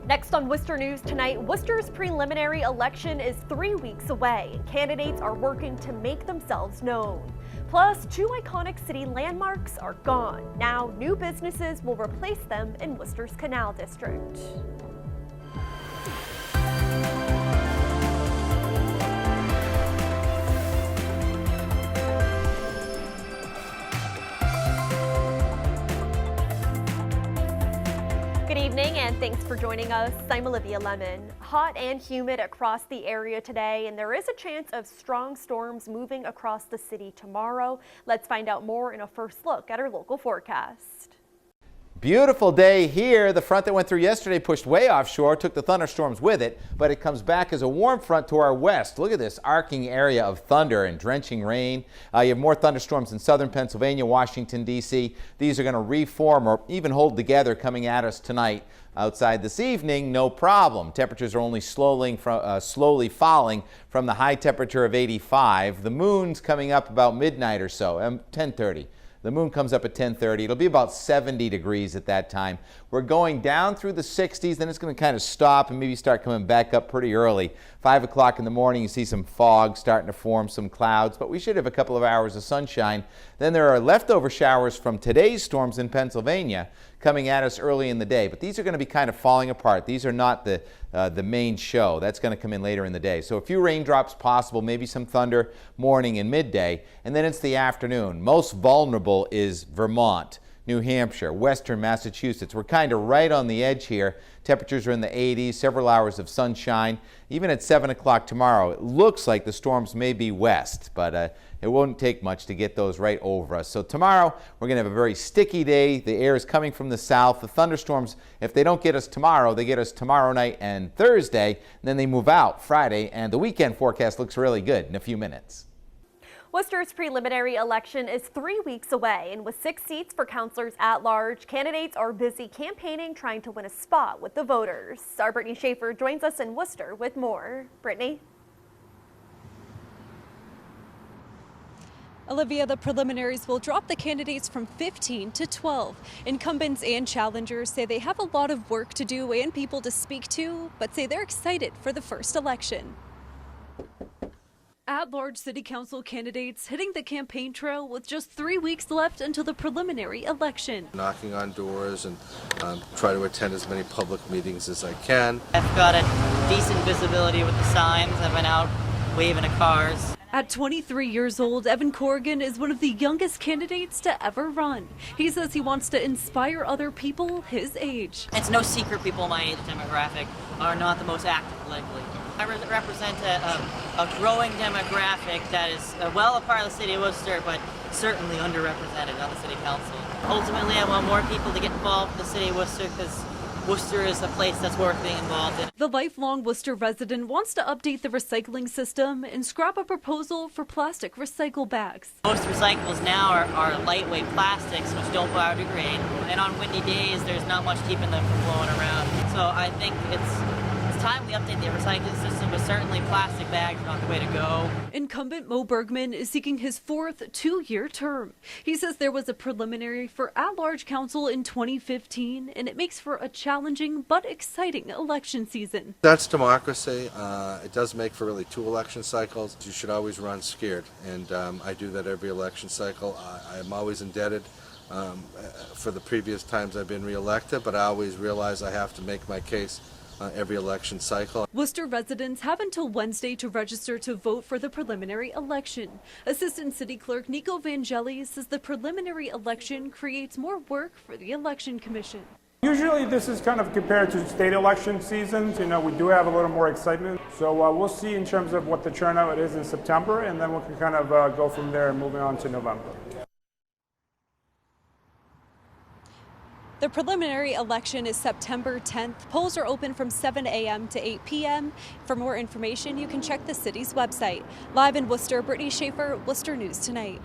Next on Worcester News tonight, Worcester's preliminary election is 3 weeks away, and candidates are working to make themselves known. Plus, 2 iconic city landmarks are gone. Now, new businesses will replace them in Worcester's Canal district. Good evening and thanks for joining us. I'm Olivia Lemon. Hot and humid across the area today, and there is a chance of strong storms moving across the city tomorrow. Let's find out more in a first look at our local forecast. Beautiful day here. The front that went through yesterday pushed way offshore, took the thunderstorms with it, but it comes back as a warm front to our west. Look at this arcing area of thunder and drenching rain. You have more thunderstorms in southern Pennsylvania, Washington, D.C. These are going to reform or even hold together coming at us tonight. Outside this evening, no problem. Temperatures are only slowly falling from the high temperature of 85. The moon's coming up about midnight or so, 10:30. The moon comes up at 10:30. It'll be about 70 degrees at that time. We're going down through the 60s, then it's going to kind of stop and maybe start coming back up pretty early. 5 o'clock in the morning, you see some fog starting to form, some clouds, but we should have a couple of hours of sunshine. Then there are leftover showers from today's storms in Pennsylvania coming at us early in the day, but these are going to be kind of falling apart. These are not the main show. That's going to come in later in the day. So a few raindrops possible, maybe some thunder morning and midday, and then it's the afternoon. Most vulnerable is Vermont, New Hampshire, western Massachusetts. We're kind of right on the edge here. Temperatures are in the 80s, several hours of sunshine. Even at 7 o'clock tomorrow, it looks like the storms may be west, but it won't take much to get those right over us. So tomorrow, we're going to have a very sticky day. The air is coming from the south. The thunderstorms, if they don't get us tomorrow, they get us tomorrow night and Thursday, and then they move out Friday, and the weekend forecast looks really good in a few minutes. Worcester's preliminary election is 3 weeks away, and with 6 seats for councilors at large, candidates are busy campaigning, trying to win a spot with the voters. Our Brittany Schaefer joins us in Worcester with more. Brittany? Olivia, the preliminaries will drop the candidates from 15 to 12. Incumbents and challengers say they have a lot of work to do and people to speak to, but say they're excited for the first election. At-large city council candidates hitting the campaign trail with just 3 weeks left until the preliminary election. Knocking on doors and try to attend as many public meetings as I can. I've got a decent visibility with the signs. I've been out waving at cars. At 23 years old, Evan Corrigan is one of the youngest candidates to ever run. He says he wants to inspire other people his age. It's no secret people my age demographic are not the most active politically. I represent a growing demographic that is well a part of the city of Worcester, but certainly underrepresented on the city council. Ultimately, I want more people to get involved in the city of Worcester because Worcester is a place that's worth being involved in. The lifelong Worcester resident wants to update the recycling system and scrap a proposal for plastic recycle bags. Most recyclables now are lightweight plastics which don't biodegrade, and on windy days there's not much keeping them from blowing around. So I think it's time we update the recycling system, but certainly plastic bags are not the way to go. Incumbent Mo Bergman is seeking his 4th 2-year term. He says there was a preliminary for at-large council in 2015, and it makes for a challenging but exciting election season. That's democracy. It does make for really 2 election cycles. You should always run scared, and I do that every election cycle. I'm always indebted for the previous times I've been reelected, but I always realize I have to make my case every election cycle. Worcester residents have until Wednesday to register to vote for the preliminary election. Assistant City Clerk Nico Vangelli says the preliminary election creates more work for the Election Commission. Usually this is kind of compared to state election seasons. You know, we do have a little more excitement. So we'll see in terms of what the turnout is in September, and then we can kind of go from there moving on to November. The preliminary election is September 10th. Polls are open from 7 a.m. to 8 p.m. For more information, you can check the city's website. Live in Worcester, Brittany Schaefer, Worcester News Tonight.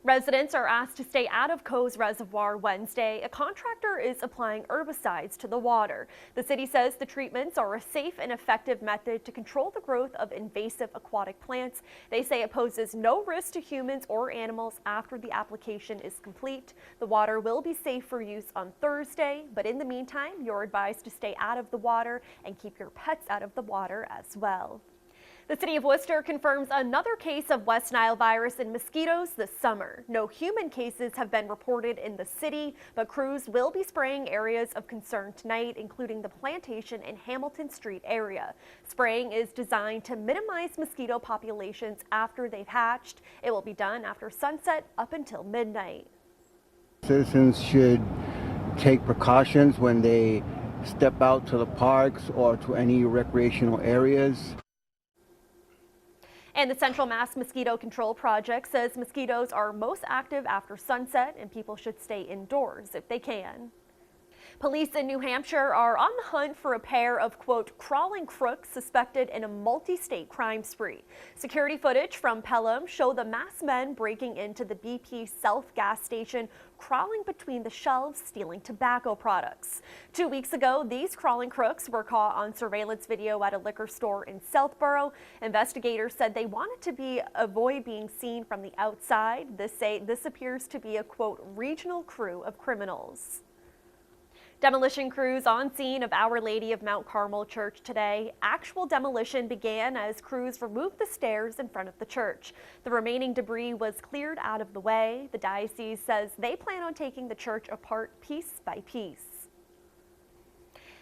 Residents are asked to stay out of Coes Reservoir Wednesday. A contractor is applying herbicides to the water. The city says the treatments are a safe and effective method to control the growth of invasive aquatic plants. They say it poses no risk to humans or animals after the application is complete. The water will be safe for use on Thursday, but in the meantime, you're advised to stay out of the water and keep your pets out of the water as well. The city of Worcester confirms another case of West Nile virus in mosquitoes this summer. No human cases have been reported in the city, but crews will be spraying areas of concern tonight, including the Plantation and Hamilton Street area. Spraying is designed to minimize mosquito populations after they've hatched. It will be done after sunset up until midnight. Citizens should take precautions when they step out to the parks or to any recreational areas. And the Central Mass Mosquito Control Project says mosquitoes are most active after sunset and people should stay indoors if they can. Police in New Hampshire are on the hunt for a pair of, quote, crawling crooks suspected in a multi-state crime spree. Security footage from Pelham show the masked men breaking into the BP Self gas station, crawling between the shelves, stealing tobacco products. 2 weeks ago, these crawling crooks were caught on surveillance video at a liquor store in Southborough. Investigators said they wanted to avoid being seen from the outside. This appears to be a, quote, regional crew of criminals. Demolition crews on scene of Our Lady of Mount Carmel Church today. Actual demolition began as crews removed the stairs in front of the church. The remaining debris was cleared out of the way. The diocese says they plan on taking the church apart piece by piece.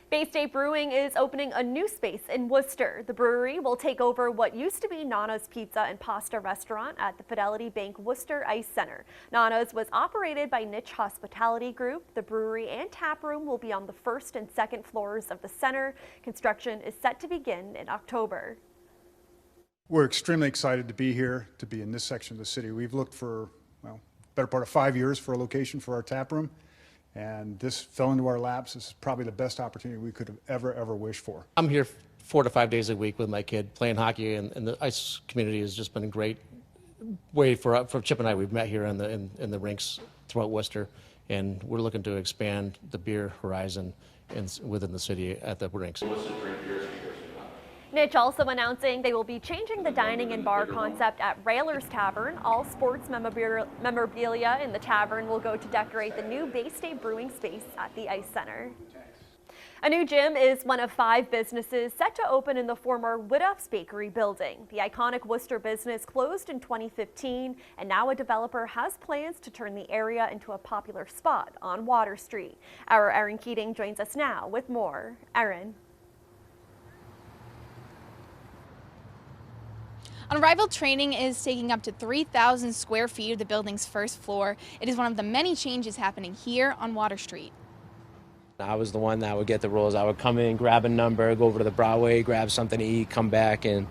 Bay State Brewing is opening a new space in Worcester. The brewery will take over what used to be Nana's Pizza and Pasta restaurant at the Fidelity Bank Worcester Ice Center. Nana's was operated by Niche Hospitality Group. The brewery and tap room will be on the first and second floors of the center. Construction is set to begin in October. We're extremely excited to be here, to be in this section of the city. We've looked for, well, better part of 5 years for a location for our tap room. And this fell into our laps. This is probably the best opportunity we could have ever wished for. I'm here 4 to 5 days a week with my kid playing hockey, and the ice community has just been a great way for Chip and I. We've met here in the rinks throughout Worcester, and we're looking to expand the beer horizon within the city at the rinks. Niche also announcing they will be changing the dining and bar concept at Railers Tavern. All sports memorabilia in the tavern will go to decorate the new Bay State Brewing space at the Ice Center. A new gym is one of 5 businesses set to open in the former Woodhoff's Bakery building. The iconic Worcester business closed in 2015, and now a developer has plans to turn the area into a popular spot on Water Street. Our Erin Keating joins us now with more. Erin. Unrivaled Training is taking up to 3,000 square feet of the building's first floor. It is one of the many changes happening here on Water Street. I was the one that would get the rolls. I would come in, grab a number, go over to the Broadway, grab something to eat, come back and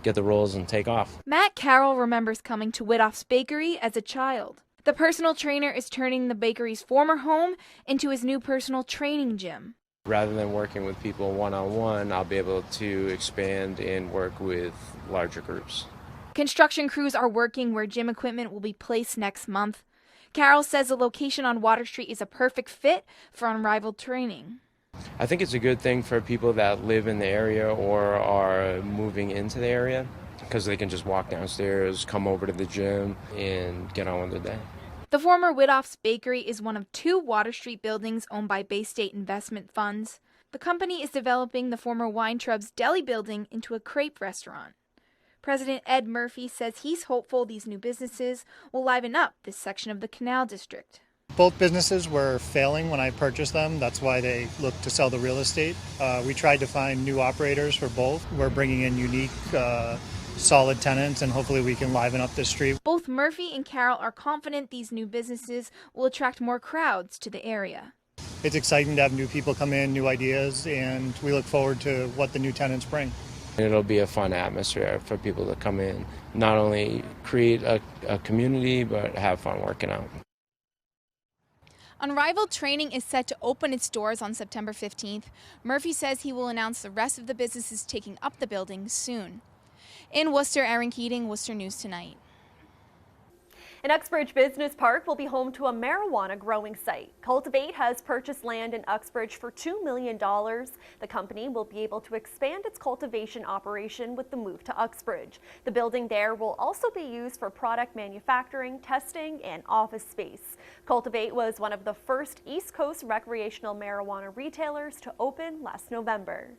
get the rolls and take off. Matt Carroll remembers coming to Woodhoff's Bakery as a child. The personal trainer is turning the bakery's former home into his new personal training gym. Rather than working with people one-on-one, I'll be able to expand and work with larger groups. Construction crews are working where gym equipment will be placed next month. Carroll says the location on Water Street is a perfect fit for Unrivaled Training. I think it's a good thing for people that live in the area or are moving into the area because they can just walk downstairs, come over to the gym, and get on with their day. The former Woodhoff's Bakery is one of 2 Water Street buildings owned by Bay State Investment Funds. The company is developing the former Weintraub's Deli building into a crepe restaurant. President Ed Murphy says he's hopeful these new businesses will liven up this section of the Canal District. Both businesses were failing when I purchased them. That's why they looked to sell the real estate. We tried to find new operators for both. We're bringing in unique solid tenants, and hopefully we can liven up this street. Both Murphy and Carroll are confident these new businesses will attract more crowds to the area. It's exciting to have new people come in, new ideas, and we look forward to what the new tenants bring. It'll be a fun atmosphere for people to come in, not only create a community, but have fun working out. Unrivaled Training is set to open its doors on September 15th. Murphy says he will announce the rest of the businesses taking up the building soon. In Worcester, Erin Keating, Worcester News Tonight. An Uxbridge Business Park will be home to a marijuana growing site. Cultivate has purchased land in Uxbridge for $2 million. The company will be able to expand its cultivation operation with the move to Uxbridge. The building there will also be used for product manufacturing, testing, and office space. Cultivate was one of the first East Coast recreational marijuana retailers to open last November.